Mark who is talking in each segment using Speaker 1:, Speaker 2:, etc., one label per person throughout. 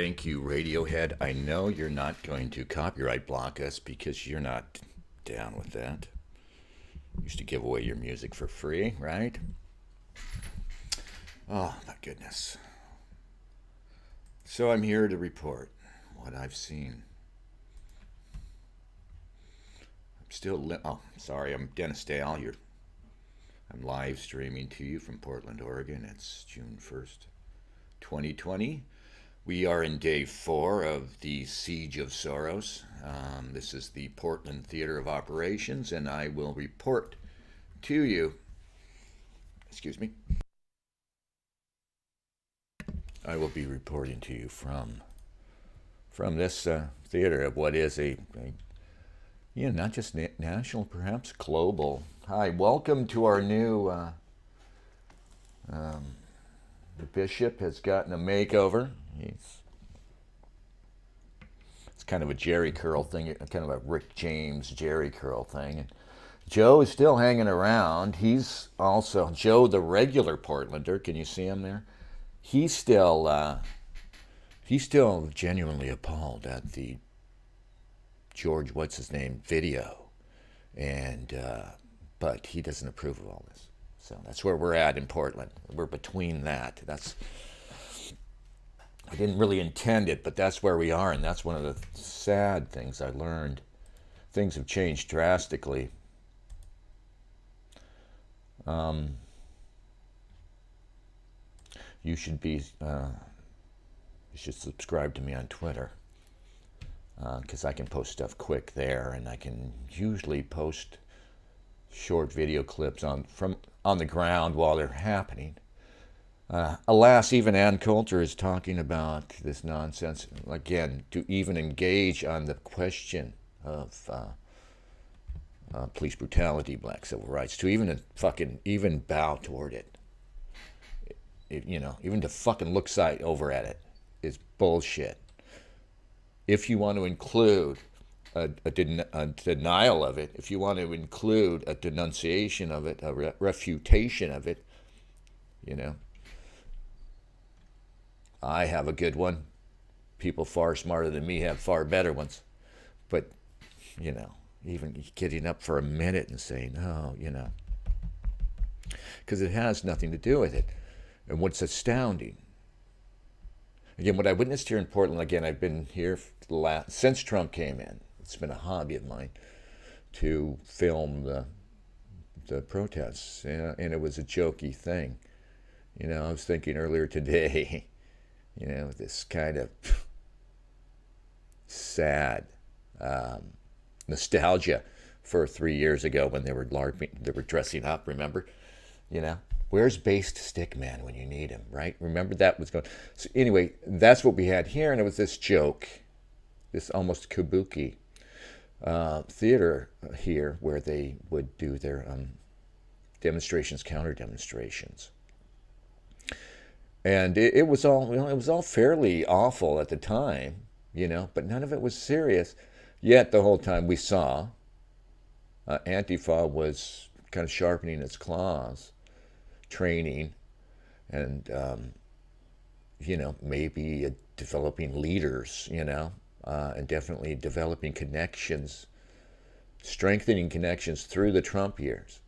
Speaker 1: Thank you, Radiohead. I know you're not going to copyright block us because you're not down with that. Used to give away your music for free, right? Oh, my goodness. So I'm here to report what I've seen. Sorry, I'm Dennis Dale. I'm live streaming to you from Portland, Oregon. It's June 1st, 2020. We are in day 4 of the Siege of Soros. This is the Portland Theater of Operations, and I will report to you. Excuse me. I will be reporting to you from this theater of what is not just national, perhaps global. Hi, welcome to our new. The bishop has gotten a makeover. It's kind of a Jerry curl thing, kind of a Rick James Jerry curl thing. And Joe is still hanging around. He's also Joe, the regular Portlander. Can you see him there? He's still genuinely appalled at the George what's his name video, and but he doesn't approve of all this. So that's where we're at in Portland. We're between that. I didn't really intend it, but that's where we are, and that's one of the sad things I learned. Things have changed drastically. You should subscribe to me on Twitter, because I can post stuff quick there, and I can usually post short video clips on the ground while they're happening. Alas, even Ann Coulter is talking about this nonsense again, to even engage on the question of police brutality, black civil rights, to even bow toward it. Even to fucking look over at it is bullshit. If you want to include a denial of it, if you want to include a denunciation of it, a refutation of it, I have a good one. People far smarter than me have far better ones. But, even getting up for a minute and saying, because it has nothing to do with it. And what's astounding, again, what I witnessed here in Portland, again, I've been here since Trump came in. It's been a hobby of mine to film the protests, and it was a jokey thing. I was thinking earlier today, this kind of sad nostalgia for 3 years ago when they were dressing up. Remember, where's Based Stick Man when you need him, right? Remember that was going. So anyway, that's what we had here, and it was this joke, this almost kabuki theater here, where they would do their demonstrations, counter demonstrations. And it was all fairly awful at the time, but none of it was serious. Yet the whole time we saw Antifa was kind of sharpening its claws, training, and maybe developing leaders, and definitely developing connections, strengthening connections through the Trump years.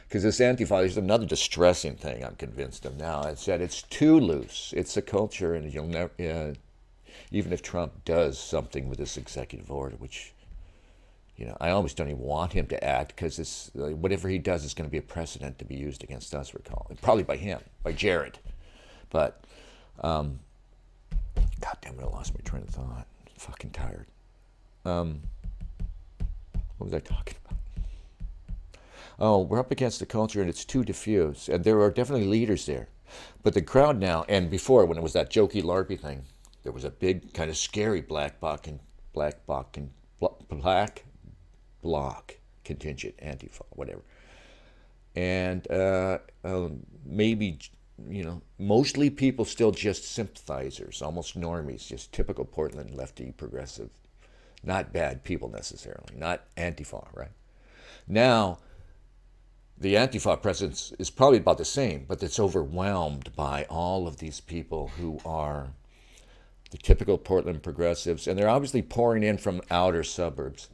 Speaker 1: Because this Antifa, there's another distressing thing I'm convinced of now. It's that it's too loose. It's a culture, and you'll never, even if Trump does something with this executive order, which, I almost don't even want him to act, because whatever he does is going to be a precedent to be used against us, probably by him, by Jared. But, God damn it, I lost my train of thought. I'm fucking tired. What was I talking about? Oh, we're up against the culture, and it's too diffuse. And there are definitely leaders there. But the crowd now, and before, when it was that jokey LARPy thing, there was a big, kind of scary black bloc contingent, Antifa, whatever. And maybe, mostly people still just sympathizers, almost normies, just typical Portland lefty progressive. Not bad people necessarily, not Antifa, right? Now, the Antifa presence is probably about the same, but it's overwhelmed by all of these people who are The typical Portland progressives, and they're obviously pouring in from outer suburbs.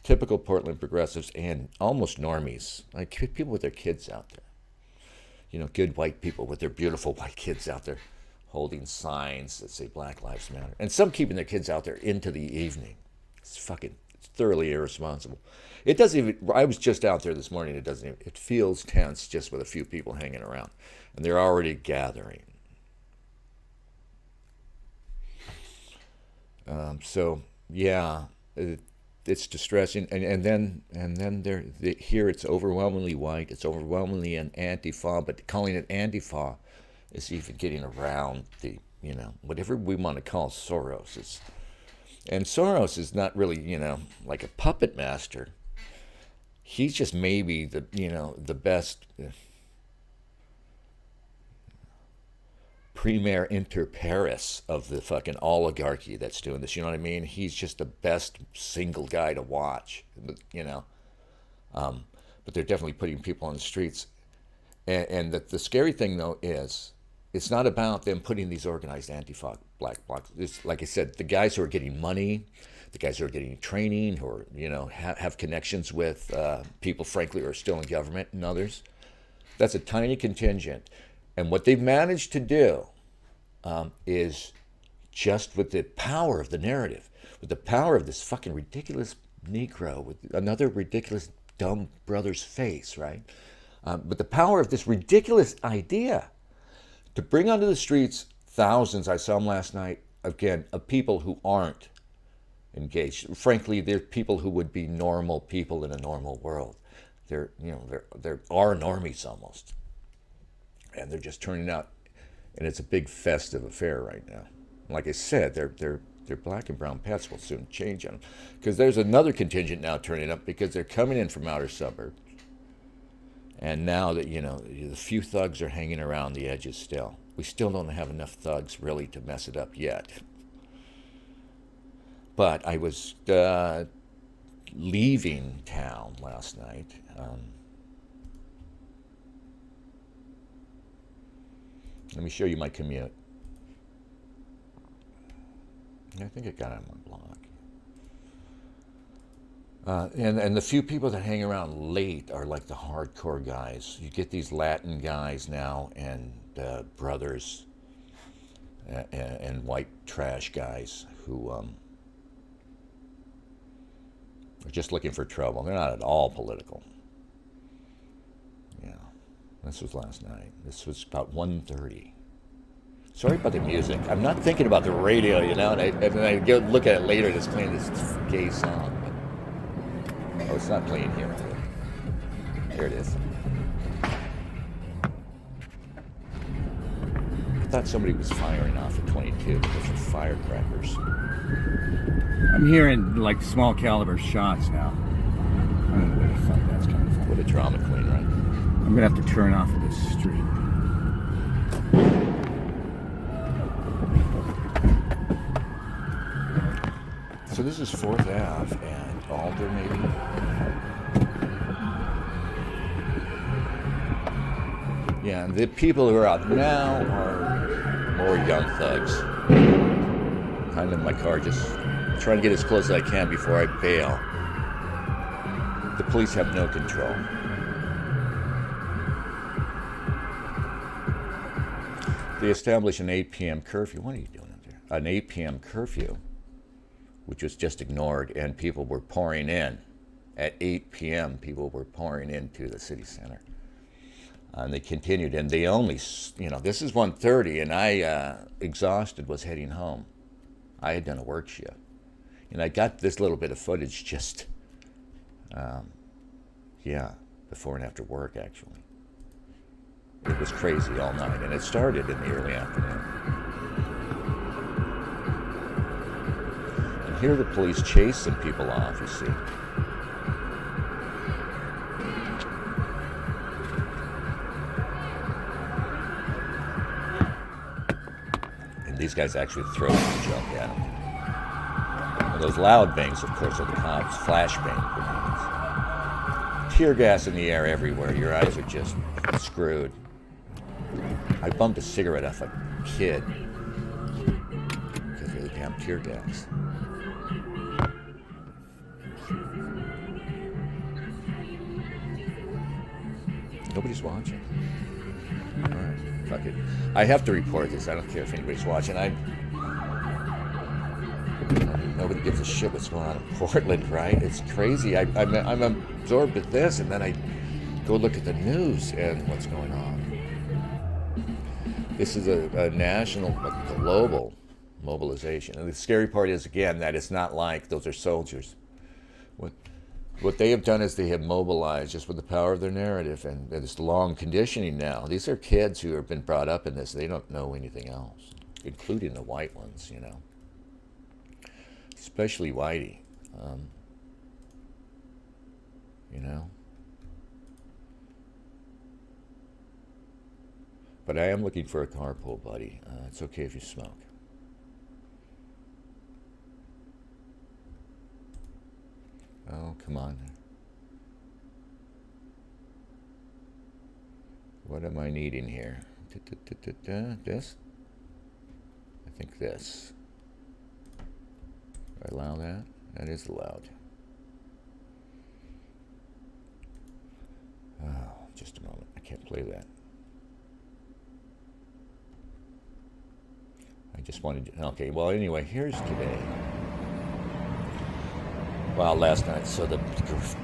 Speaker 1: Typical Portland progressives and almost normies, like people with their kids out there. You know, good white people with their beautiful white kids out there holding signs that say Black Lives Matter. And some keeping their kids out there into the evening. It's thoroughly irresponsible. It doesn't even, I was just out there this morning, it feels tense just with a few people hanging around. And they're already gathering. So, yeah, it's distressing. And then here it's overwhelmingly white. It's overwhelmingly an Antifa, but calling it Antifa is even getting around the, whatever we want to call Soros. And Soros is not really, like a puppet master. He's just maybe the best premier inter pares of the fucking oligarchy that's doing this. You know what I mean? He's just the best single guy to watch, but they're definitely putting people on the streets. And the scary thing, though, is it's not about them putting these organized anti-black blocs. It's, like I said, the guys who are getting money, the guys who are getting training, who are, have connections with people, frankly, who are still in government and others. That's a tiny contingent. And what they've managed to do is just with the power of the narrative, with the power of this fucking ridiculous Negro with another ridiculous dumb brother's face, right? But the power of this ridiculous idea to bring onto the streets thousands, I saw them last night, again, of people who aren't engaged. Frankly, they're people who would be normal people in a normal world. They're our normies almost. And they're just turning out, and it's a big festive affair right now. Like I said, their black and brown pets will soon change on them, because there's another contingent now turning up because they're coming in from outer suburbs, and now that the few thugs are hanging around the edges still. We still don't have enough thugs really to mess it up yet. But I was leaving town last night. Let me show you my commute. I think it got on my block. And the few people that hang around late are like the hardcore guys. You get these Latin guys now and brothers and white trash guys who are just looking for trouble. They're not at all political. Yeah. This was last night. This was about 1:30. Sorry about the music. I'm not thinking about the radio, and I go look at it later, and it's playing this gay song. But, it's not playing here. There it is. I thought somebody was firing off at 22 because of firecrackers.
Speaker 2: I'm hearing like small caliber shots now. I don't know where the fuck that's coming from.
Speaker 1: What a drama queen, right?
Speaker 2: I'm gonna have to turn off of this street.
Speaker 1: So this is 4th Ave and Alder, maybe? Yeah, and the people who are out now are more young thugs. I'm in my car just trying to get as close as I can before I bail. The police have no control. They established an 8 p.m. curfew. What are you doing up there? An 8 p.m. curfew, which was just ignored, and people were pouring in. At 8 p.m., people were pouring into the city center. And they continued, and they only, this is 1:30, and I, exhausted, was heading home. I had done a work shift. And I got this little bit of footage just, before and after work, actually. It was crazy all night, and it started in the early afternoon. And here the police chase some people off, you see. And these guys actually throw some junk at them. And those loud bangs, of course, are the cops' flashbang grenades. Tear gas in the air everywhere. Your eyes are just screwed. I bumped a cigarette off a kid because on tear gas. Nobody's watching. All right, fuck it. I have to report this. I don't care if anybody's watching. Nobody gives a shit what's going on in Portland, right? It's crazy. I'm absorbed with this, and then I go look at the news and what's going on. This is a national, a global mobilization. And the scary part is, again, that it's not like those are soldiers. What they have done is they have mobilized just with the power of their narrative and this long conditioning now. These are kids who have been brought up in this. They don't know anything else, including the white ones, you know. Especially Whitey, you know. But I am looking for a carpool, buddy. It's okay if you smoke. Oh, come on. What am I needing here? This? I think this. Do I allow that? That is allowed. Oh, just a moment. I can't play that. I just wanted to... Okay, well, anyway, here's today. Well, last night, so the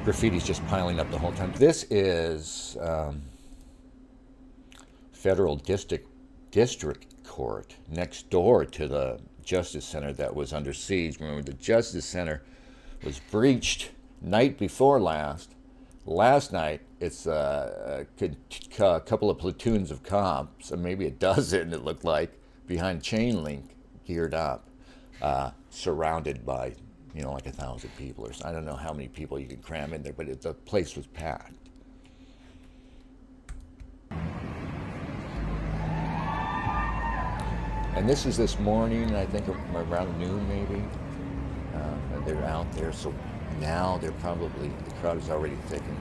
Speaker 1: graffiti's just piling up the whole time. This is federal district court next door to the Justice Center that was under siege. Remember, the Justice Center was breached night before last. Last night, it's a couple of platoons of cops, maybe a dozen, it looked like, behind chain link, geared up, surrounded by, you know, like 1,000 people or so. I don't know how many people you can cram in there, but the place was packed. And this is this morning, I think around noon maybe. And they're out there, so now they're probably, the crowd is already thickening.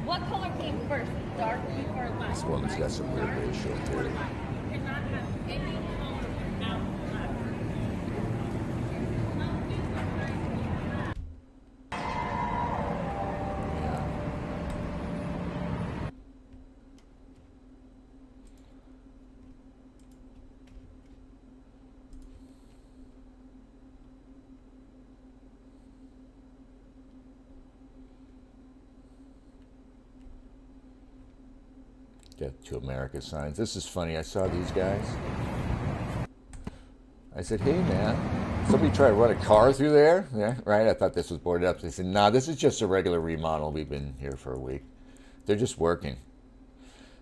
Speaker 3: What color came first, dark or light?
Speaker 1: This woman's got some weird racial theory.
Speaker 3: You cannot have any color without black.
Speaker 1: Death to America signs. This is funny. I saw these guys. I said, hey, man, somebody try to run a car through there? Yeah, right? I thought this was boarded up. They said, nah, this is just a regular remodel. We've been here for a week. They're just working.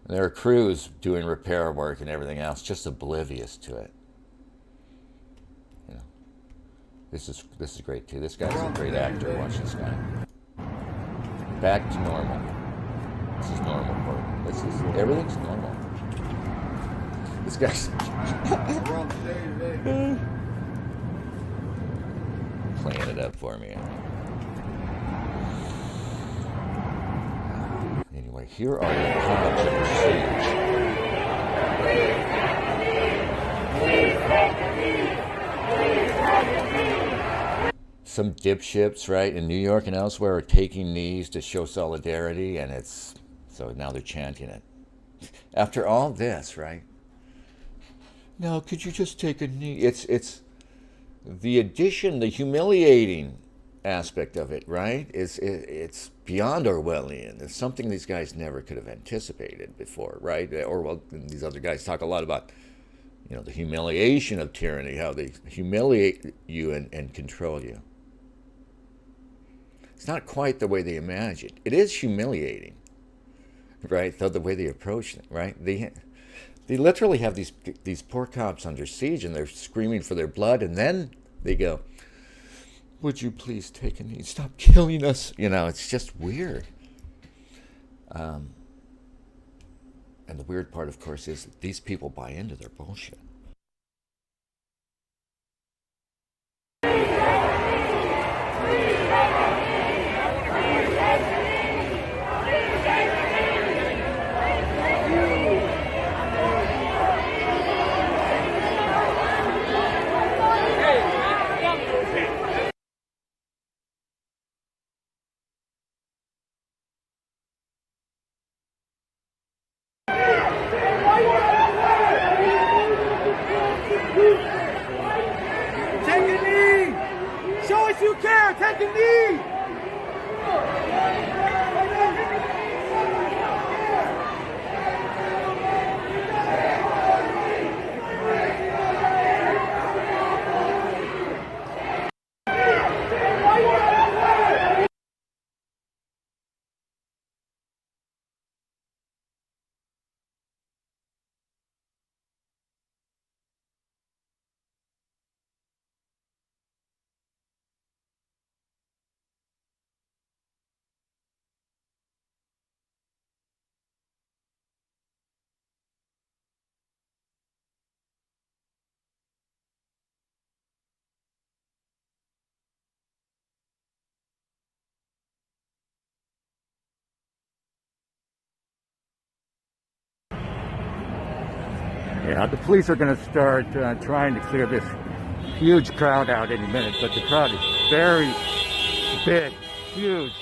Speaker 1: And there are crews doing repair work and everything else, just oblivious to it. You know, this is great, too. This guy's a great actor. Watch this guy. Back to normal. This is normal for him. Everything's normal. This guy's playing it up for me. Anyway, here are the cops of the siege. Some dipshits, right, in New York and elsewhere are taking knees to show solidarity, and so now they're chanting it. After all this, right? No, could you just take a knee? It's the addition, the humiliating aspect of it, right? It's beyond Orwellian. It's something these guys never could have anticipated before, right? Orwell and these other guys talk a lot about, you know, the humiliation of tyranny, how they humiliate you and control you. It's not quite the way they imagine. It is humiliating. Right, the way they approach it, right? They literally have these poor cops under siege, and they're screaming for their blood, and then they go, "Would you please take a knee? Stop killing us!" You know, it's just weird. And the weird part, of course, is that these people buy into their bullshit.
Speaker 2: Yeah, the police are going to start trying to clear this huge crowd out any minute, but the crowd is very big, huge.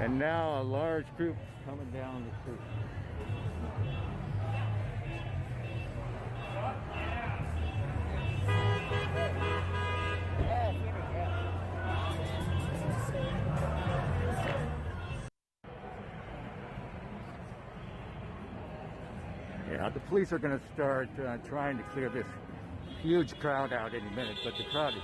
Speaker 2: And now a large group coming down the street. Yeah, the police are going to start trying to clear this huge crowd out any minute, but the crowd is...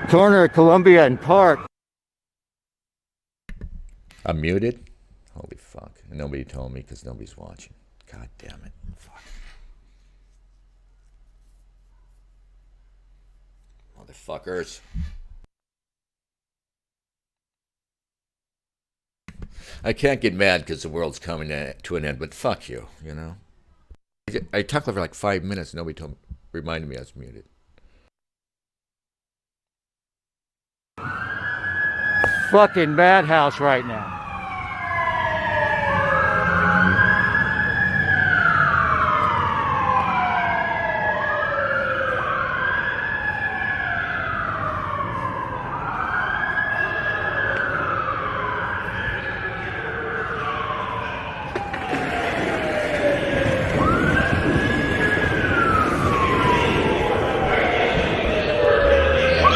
Speaker 2: Corner of Columbia and Park.
Speaker 1: I'm muted? Holy fuck. And nobody told me because nobody's watching. God damn it. Fuck. Motherfuckers. I can't get mad because the world's coming to an end, but fuck you, you know? I talked for like 5 minutes. Nobody reminded me I was muted.
Speaker 2: Fucking madhouse right now.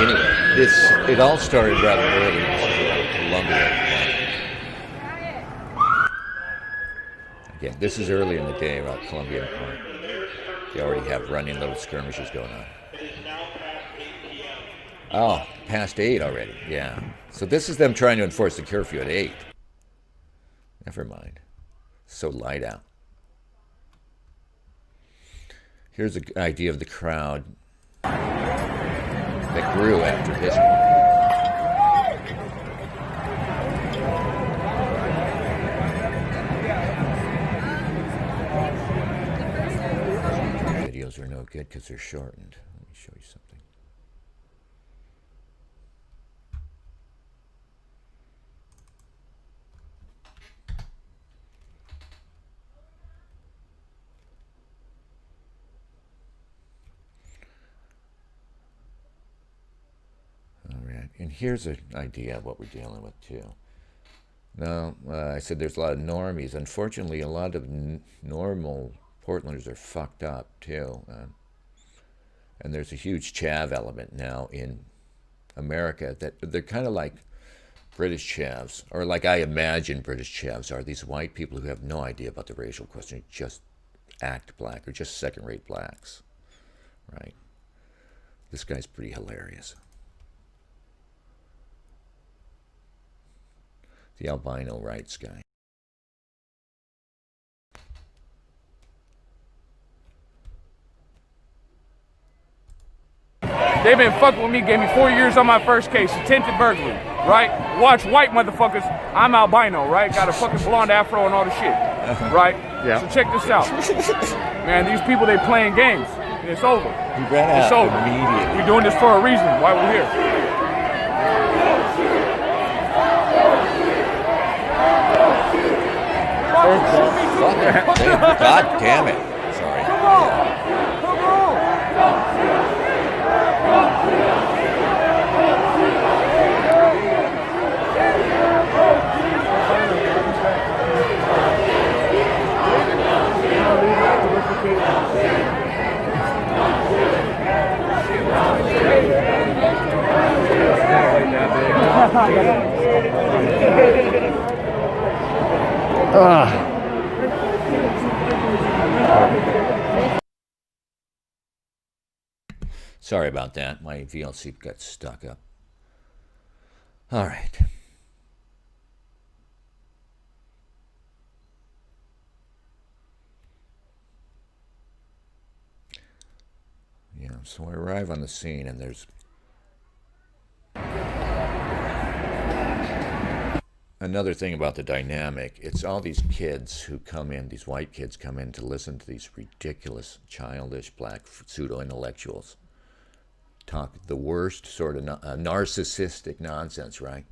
Speaker 1: Anyway, it all started rather early. Again, this is early in the day around Columbia Park. They already have running little skirmishes going on. Oh, past 8 already, yeah. So this is them trying to enforce the curfew at 8. Never mind. So light out. Here's an idea of the crowd that grew after this one. Videos are no good because they're shortened. Let me show you something. All right, and here's an idea of what we're dealing with too. Now, I said there's a lot of normies. Unfortunately, a lot of normal Portlanders are fucked up too. And there's a huge chav element now in America that they're kind of like British chavs, or like I imagine British chavs are, these white people who have no idea about the racial question, who just act black or just second-rate blacks, right? This guy's pretty hilarious. The albino rights guy.
Speaker 4: They've been fucking with me, gave me 4 years on my first case, attempted burglary, right? Watch white motherfuckers, I'm albino, right? Got a fucking blonde afro and all the shit, right?
Speaker 2: Yeah.
Speaker 4: So check this out. Man, these people, they playing games, and it's over.
Speaker 1: He ran out
Speaker 4: It's over.
Speaker 1: immediately.
Speaker 4: We're doing this for a reason, why we're here.
Speaker 1: God damn it. Sorry.
Speaker 4: Come on! Come on!
Speaker 1: Sorry about that. My VLC got stuck up. All right. Yeah, so I arrive on the scene and there's another thing about the dynamic. It's all these kids who come in, these white kids come in to listen to these ridiculous, childish, black pseudo-intellectuals talk the worst sort of narcissistic nonsense, right?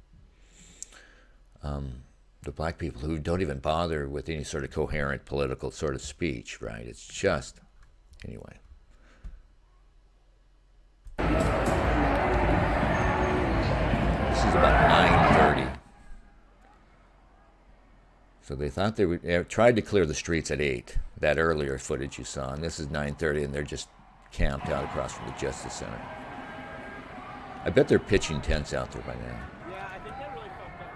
Speaker 1: The black people who don't even bother with any sort of coherent political sort of speech, right? It's just, anyway. This is about 9:30. So they thought they tried to clear the streets at 8, that earlier footage you saw, and this is 9:30, and they're just camped out across from the Justice Center. I bet they're pitching tents out there by now.
Speaker 3: Yeah, I think that really fucked up.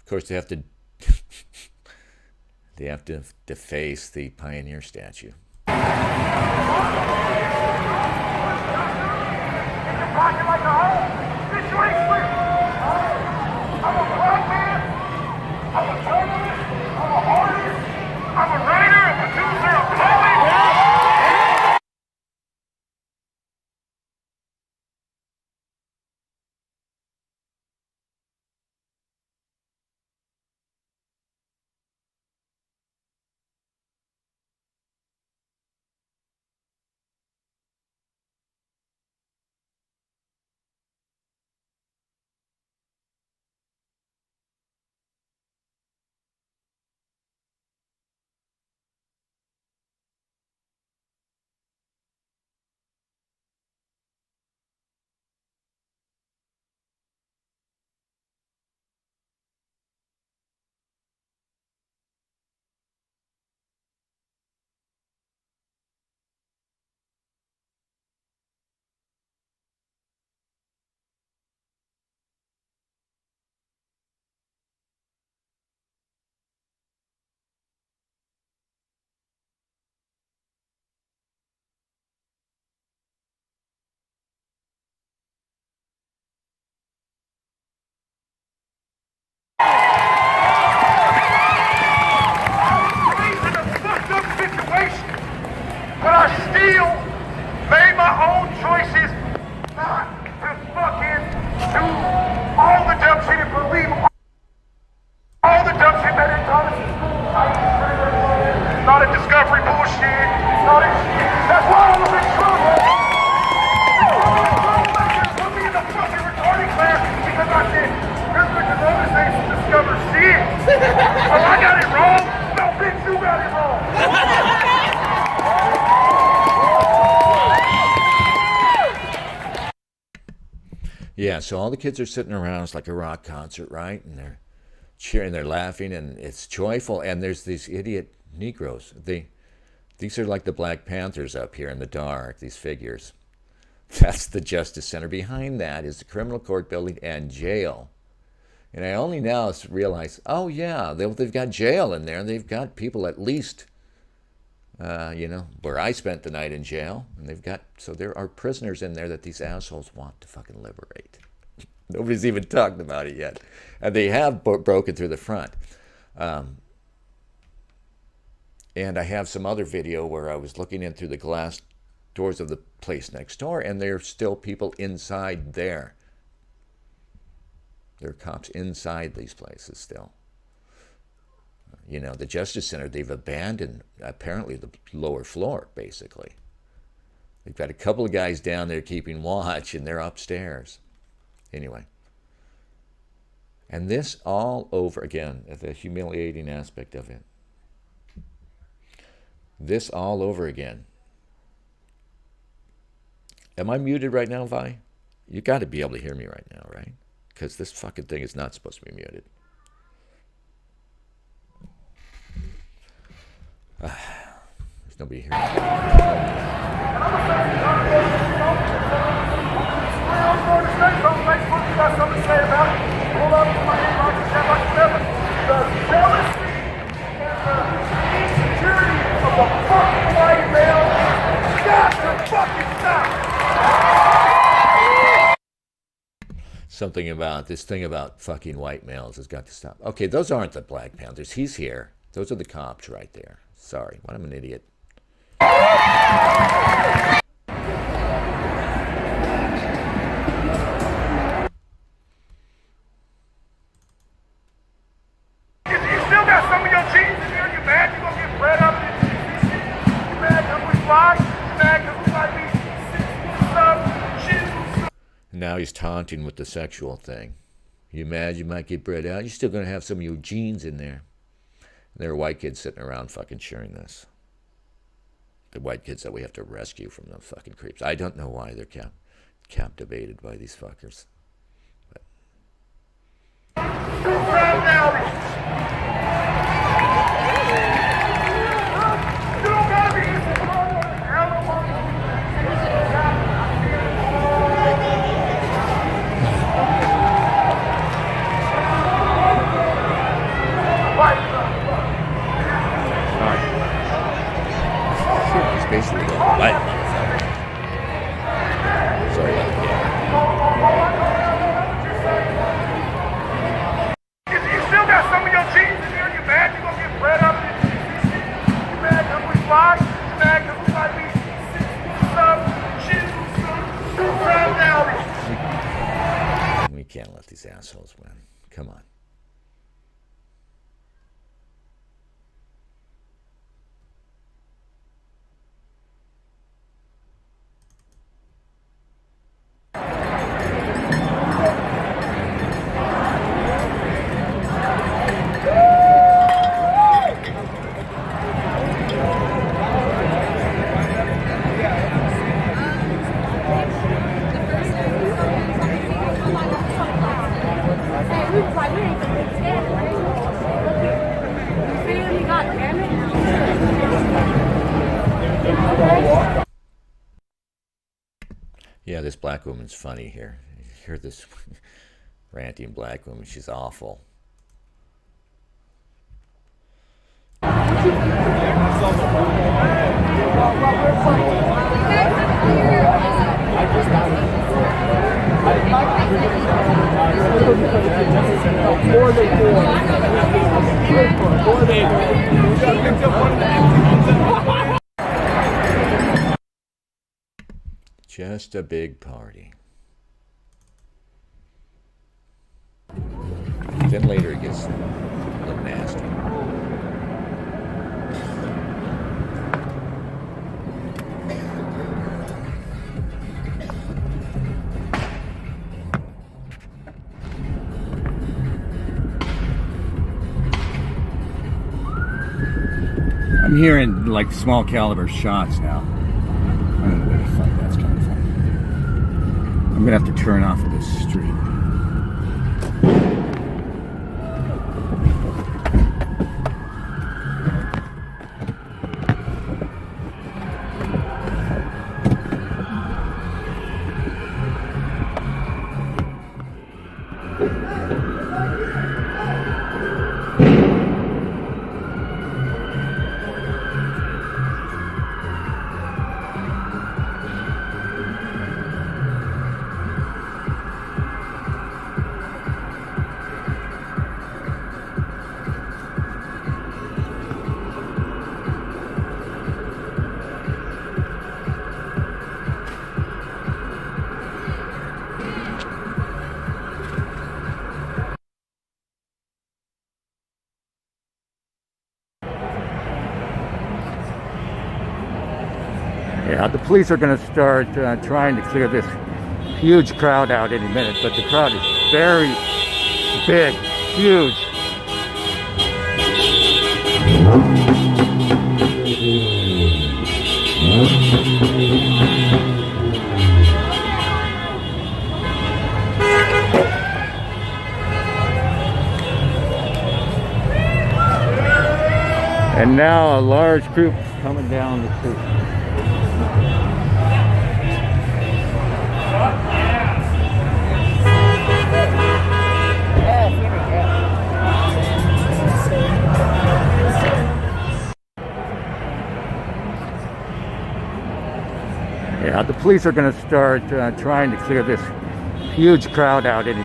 Speaker 1: Of course, they have to deface the pioneer statue.
Speaker 5: But I still made my own choices not to fucking do all the dumb shit and believe all the dumb shit that they taught us in school. Not a discovery bullshit, not a shit. That's why I was in trouble. Put me in the fucking retarded class because I said, here's what the other things to discover shit. So I got it wrong. No, bitch, you got it wrong.
Speaker 1: Yeah, so all the kids are sitting around. It's like a rock concert, right? And they're cheering, they're laughing, and it's joyful. And there's these idiot Negroes. These are like the Black Panthers up here in the dark, these figures. That's the Justice Center. Behind that is the criminal court building and jail. And I only now realize, oh yeah, they've got jail in there. They've got people at least, where I spent the night in jail. And so there are prisoners in there that these assholes want to fucking liberate. Nobody's even talked about it yet. And they have broken through the front. And I have some other video where I was looking in through the glass doors of the place next door, and there's still people inside there. There are cops inside these places still. The Justice Center, they've abandoned, apparently, the lower floor, basically. They've got a couple of guys down there keeping watch, and they're upstairs. Anyway. And this all over, again, the humiliating aspect of it. This all over again. Am I muted right now, Vi? You got to be able to hear me right now, right? Because this fucking thing is not supposed to be muted. There's nobody here. Something about this thing about fucking white males has got to stop. Okay, those aren't the Black Panthers. He's here. Those are the cops right there. Sorry, what I'm an idiot.
Speaker 5: You still got some of your jeans in here. You mad? You gonna get bread up in the You mad because we fly? You mad because we might be some shoes?
Speaker 1: Now he's taunting with the sexual thing. You mad you might get bred out? You're still going to have some of your jeans in there. And there are white kids sitting around fucking sharing this. The white kids that we have to rescue from the fucking creeps. I don't know why they're captivated by these fuckers. But. Basically, what? Sorry about that.
Speaker 5: You still got some of your jeans in here. You mad? You gonna get bread up in the You mad because we fly? You mad because we might be some shoes?
Speaker 1: We can't let these assholes win. Come on. Yeah, this black woman's funny here. You hear this ranting black woman, she's awful. Just a big party. Then later it gets a little nasty.
Speaker 2: I'm hearing like small caliber shots now. I don't know where the fuck that's coming from. I'm gonna have to turn off of this street. Yeah, the police are going to start trying to clear this huge crowd out any minute, but the crowd is very big, huge. And now a large group coming down the street. Yeah, the police are going to start trying to clear this huge crowd out any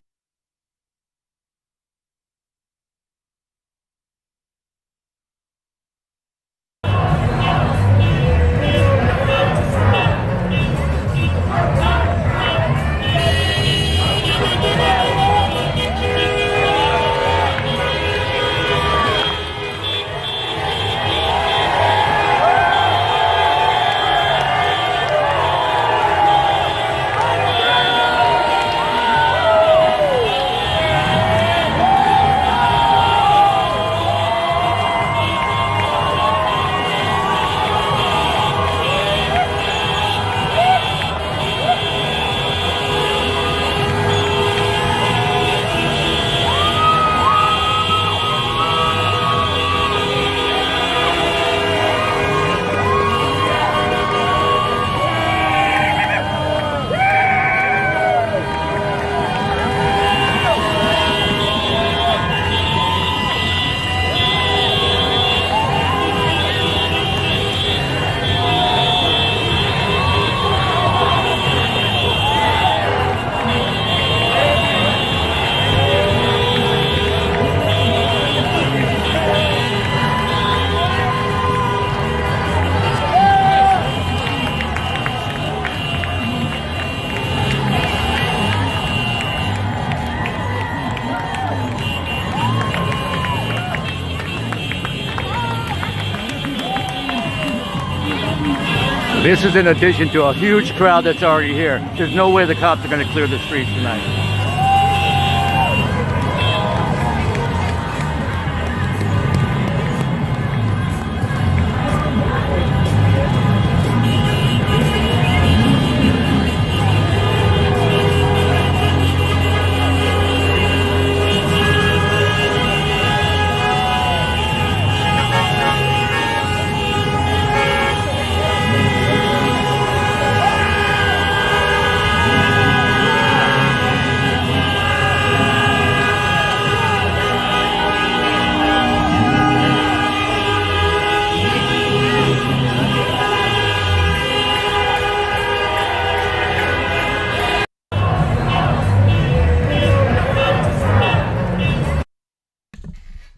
Speaker 2: This is in addition to a huge crowd that's already here. There's no way the cops are going to clear the streets tonight.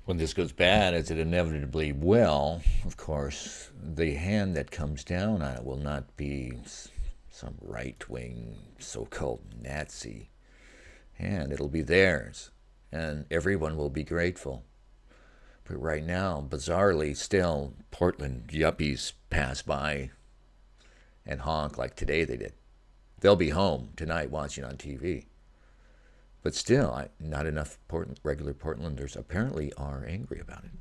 Speaker 1: When this goes bad, as it inevitably will, of course, the hand that comes down on it will not be some right-wing so-called Nazi hand. It'll be theirs, and everyone will be grateful. But right now, bizarrely still, Portland yuppies pass by and honk like today they did. They'll be home tonight watching on TV. But still, not enough regular Portlanders apparently are angry about it.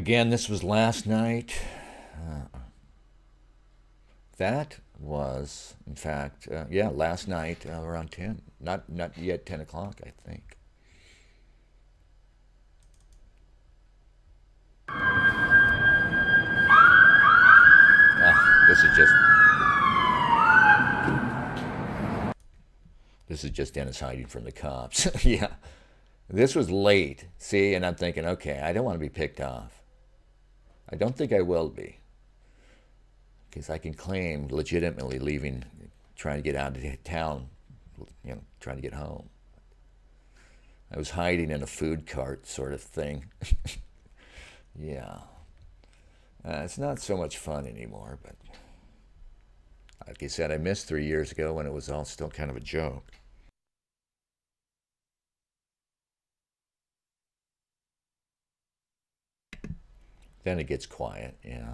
Speaker 1: Again, this was last night. That was, in fact, last night around 10. Not yet 10 o'clock, I think. This is just Dennis hiding from the cops. Yeah. This was late, see, and I'm thinking, okay, I don't want to be picked off. I don't think I will be. Because I can claim legitimately leaving, trying to get out of town, trying to get home. I was hiding in a food cart sort of thing. Yeah. It's not so much fun anymore, but like I said, I missed 3 years ago when it was all still kind of a joke. Then it gets quiet, yeah.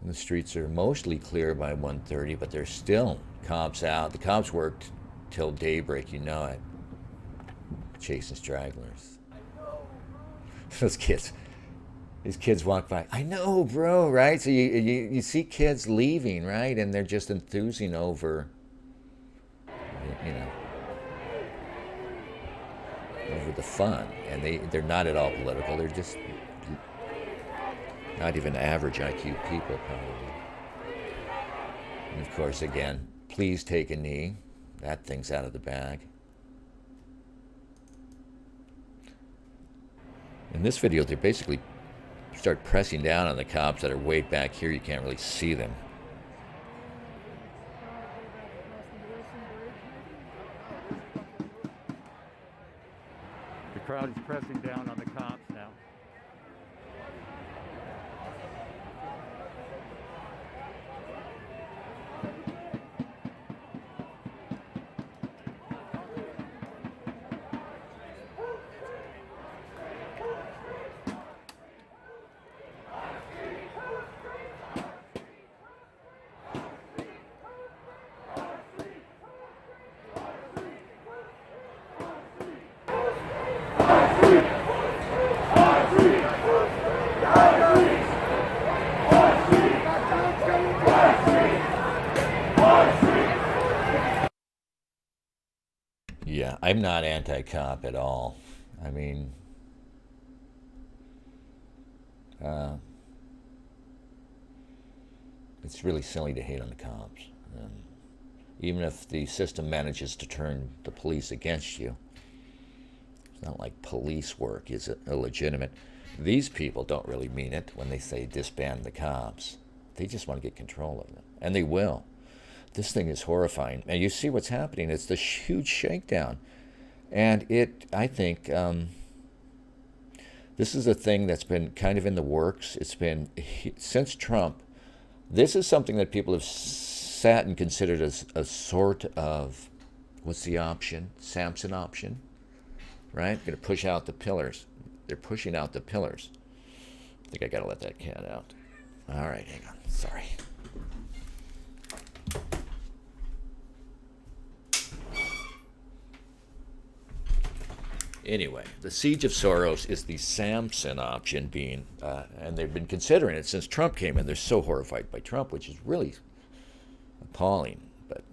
Speaker 1: And the streets are mostly clear by 1:30, but there's still cops out. The cops worked till daybreak, you know it. Chasing stragglers. Those kids. These kids walk by. I know, bro, right? So you see kids leaving, right? And they're just enthusing over, over the fun. And they're not at all political. They're just not even average IQ people, probably. And of course, again, please take a knee. That thing's out of the bag. In this video, they basically start pressing down on the cops that are way back here. You can't really see them.
Speaker 2: The crowd is pressing down on the cops now.
Speaker 1: Yeah, I'm not anti-cop at all. I mean, it's really silly to hate on the cops. Even if the system manages to turn the police against you, it's not like police work is illegitimate. These people don't really mean it when they say disband the cops. They just want to get control of them, and they will. This thing is horrifying. And you see what's happening. It's this huge shakedown. And I think, this is a thing that's been kind of in the works. It's been, since Trump, this is something that people have sat and considered as a sort of, what's the option? Samson option, right? Going to push out the pillars. They're pushing out the pillars. I think I got to let that cat out. All right, hang on. Sorry. Anyway, the siege of Soros is the Samson option being, and they've been considering it since Trump came in. They're so horrified by Trump, which is really appalling. But,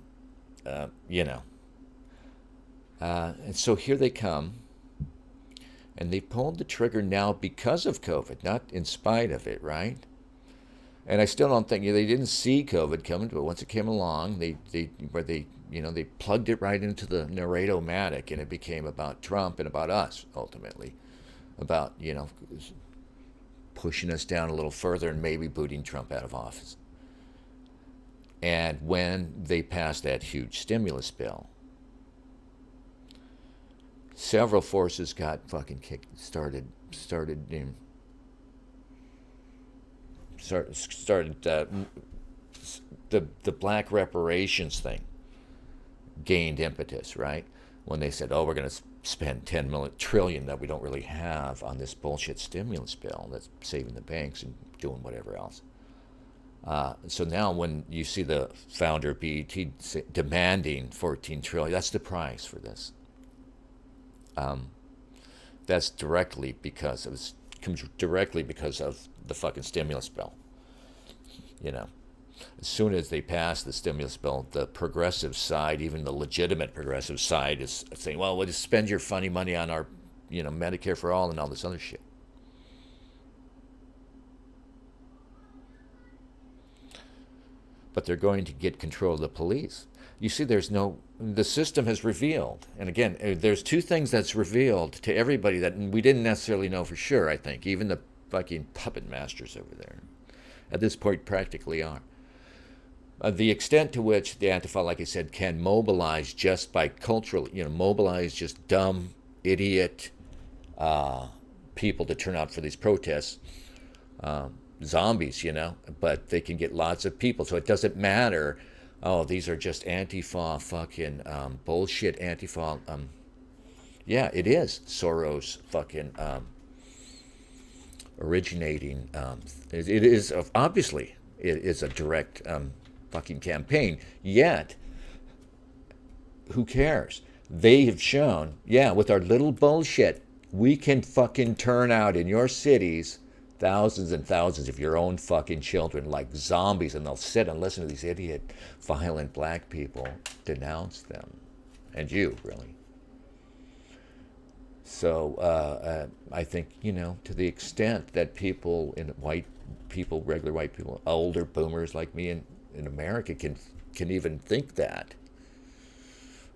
Speaker 1: and so here they come, and they pulled the trigger now because of COVID, not in spite of it, right? And I still don't think, they didn't see COVID coming, but once it came along, they plugged it right into the narrato-matic, and it became about Trump and about us, ultimately. About, pushing us down a little further and maybe booting Trump out of office. And when they passed that huge stimulus bill, several forces got fucking started the black reparations thing gained impetus, right? When they said, we're going to spend $10 trillion that we don't really have on this bullshit stimulus bill that's saving the banks and doing whatever else. So now when you see the founder of BET demanding $14 trillion, that's the price for this. That's directly because comes directly because of the fucking stimulus bill. You know, as soon as they pass the stimulus bill, the progressive side, even the legitimate progressive side, is saying, well, we'll just spend your funny money on our, Medicare for all and all this other shit. But they're going to get control of the police. You see, the system has revealed, and again, there's two things that's revealed to everybody that we didn't necessarily know for sure, I think. Even the fucking puppet masters over there, at this point, practically are. The extent to which the Antifa, like I said, can mobilize just by cultural, mobilize just dumb, idiot people to turn out for these protests. Zombies, but they can get lots of people. So it doesn't matter, these are just Antifa fucking bullshit Antifa. Yeah, it is Soros fucking originating. It is, obviously, it is a direct fucking campaign. Yet, who cares? They have shown, with our little bullshit, we can fucking turn out in your cities thousands and thousands of your own fucking children like zombies, and they'll sit and listen to these idiot, violent black people denounce them. And you, really. So I think, to the extent that people, regular white people, older boomers like me in America can even think that,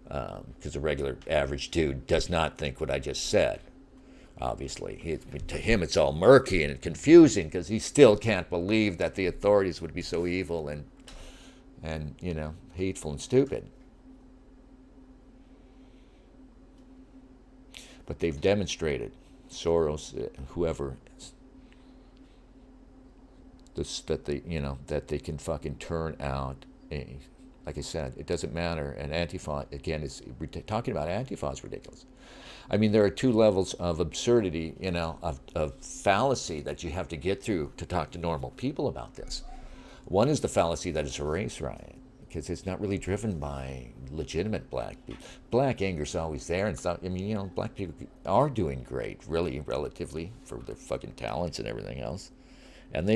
Speaker 1: because a regular average dude does not think what I just said. Obviously, to him it's all murky and confusing because he still can't believe that the authorities would be so evil and hateful and stupid. But they've demonstrated, Soros, whoever, that they can fucking turn out. Like I said, it doesn't matter. And Antifa, again, talking about Antifa is ridiculous. I mean, there are two levels of absurdity, of fallacy that you have to get through to talk to normal people about this. One is the fallacy that it's a race riot, because it's not really driven by legitimate black people. Black anger is always there, and black people are doing great, really, relatively, for their fucking talents and everything else. And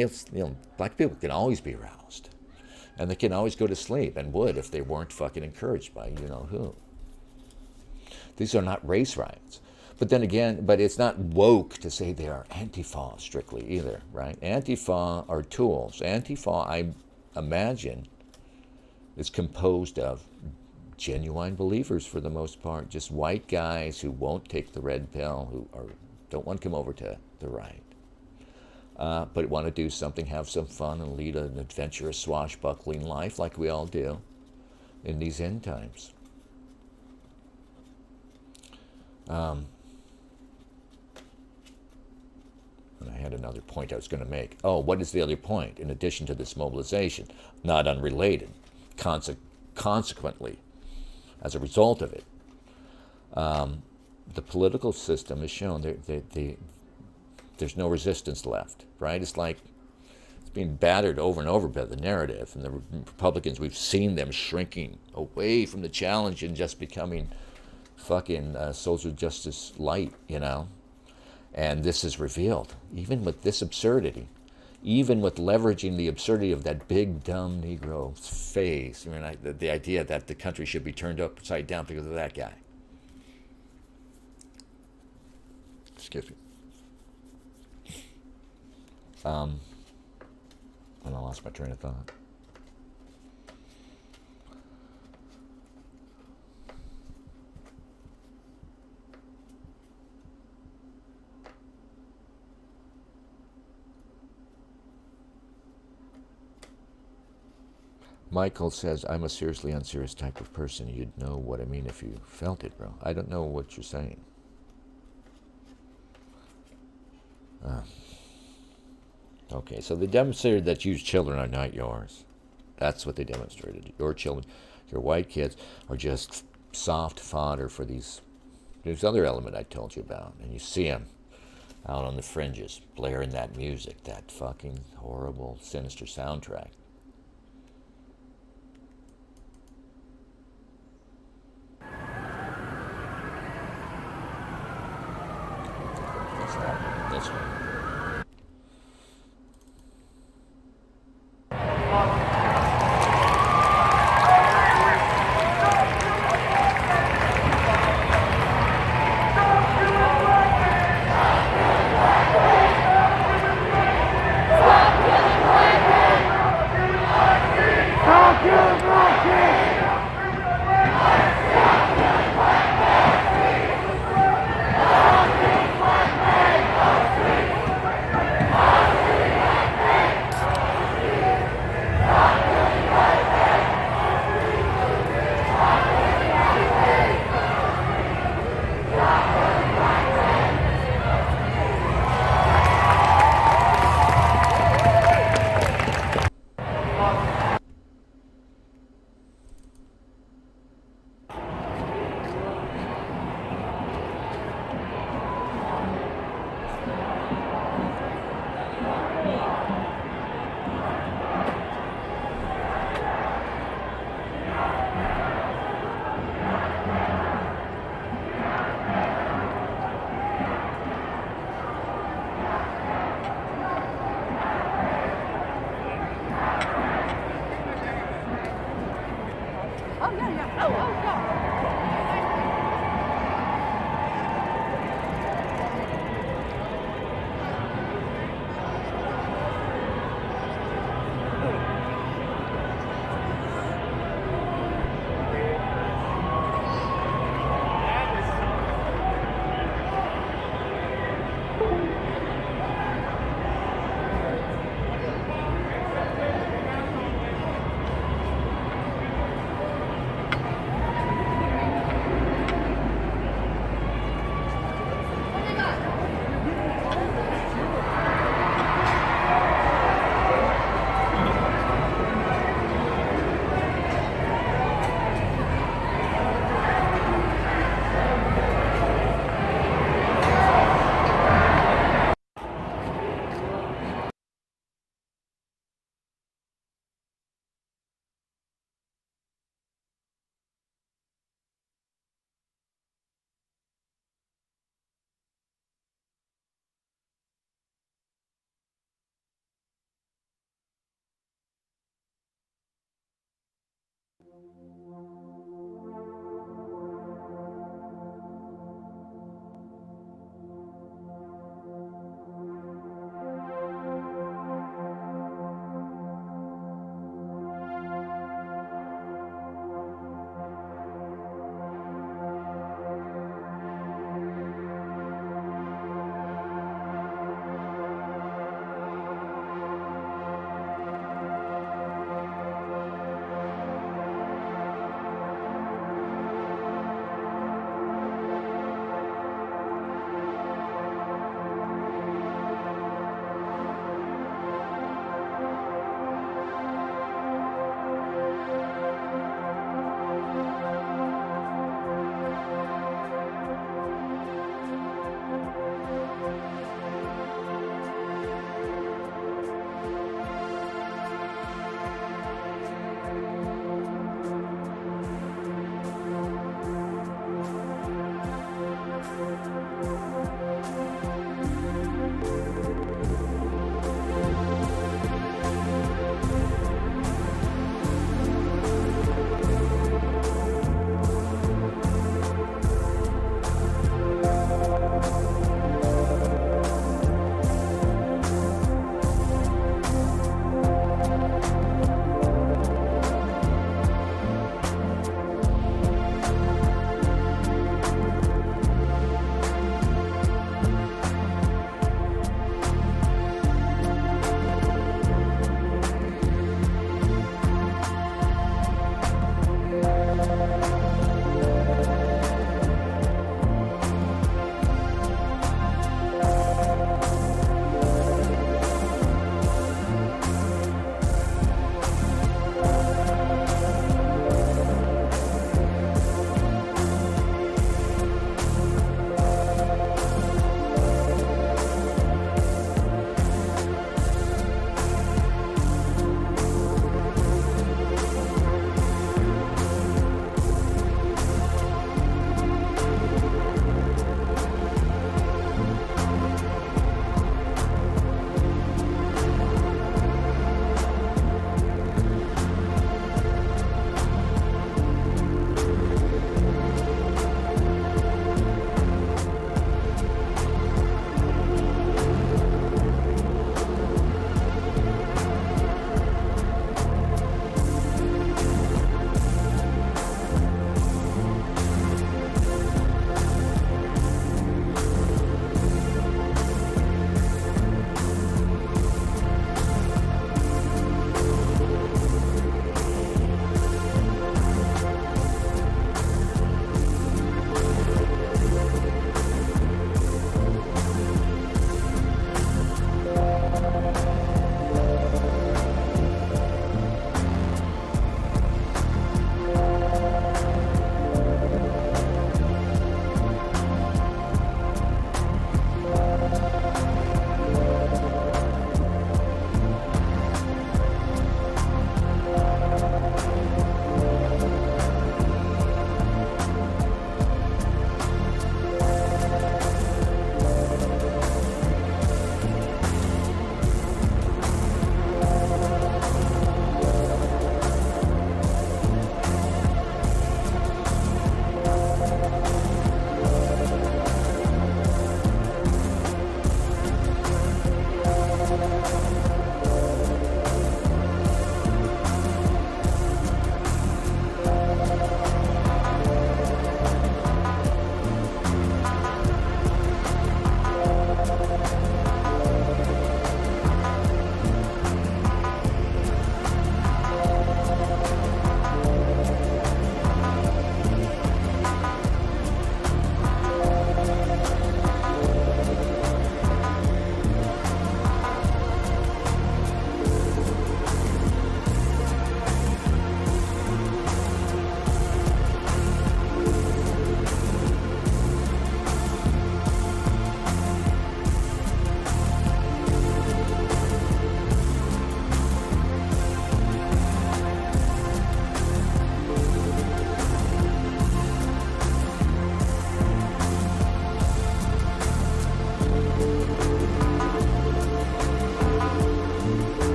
Speaker 1: black people can always be aroused, and they can always go to sleep, and would if they weren't fucking encouraged by who. These are not race riots. But then again, it's not woke to say they are Antifa strictly either, right? Antifa are tools. Antifa, I imagine, is composed of genuine believers for the most part, just white guys who won't take the red pill, who don't want to come over to the right, but want to do something, have some fun, and lead an adventurous, swashbuckling life like we all do in these end times. And I had another point I was going to make. Oh, what is the other point in addition to this mobilization? Not unrelated. Consequently, as a result of it, the political system has shown there's no resistance left, right? It's like it's being battered over and over by the narrative. And the Republicans, we've seen them shrinking away from the challenge and just becoming fucking social justice light, And this is revealed, even with this absurdity, even with leveraging the absurdity of that big, dumb Negro's face. The idea that the country should be turned upside down because of that guy. Excuse me. And I lost my train of thought. Michael says, I'm a seriously unserious type of person. You'd know what I mean if you felt it, bro. I don't know what you're saying. Okay, so they demonstrated that you children are not yours. That's what they demonstrated. Your children, your white kids, are just soft fodder for these other element I told you about. And you see them out on the fringes, blaring that music, that fucking horrible, sinister soundtrack.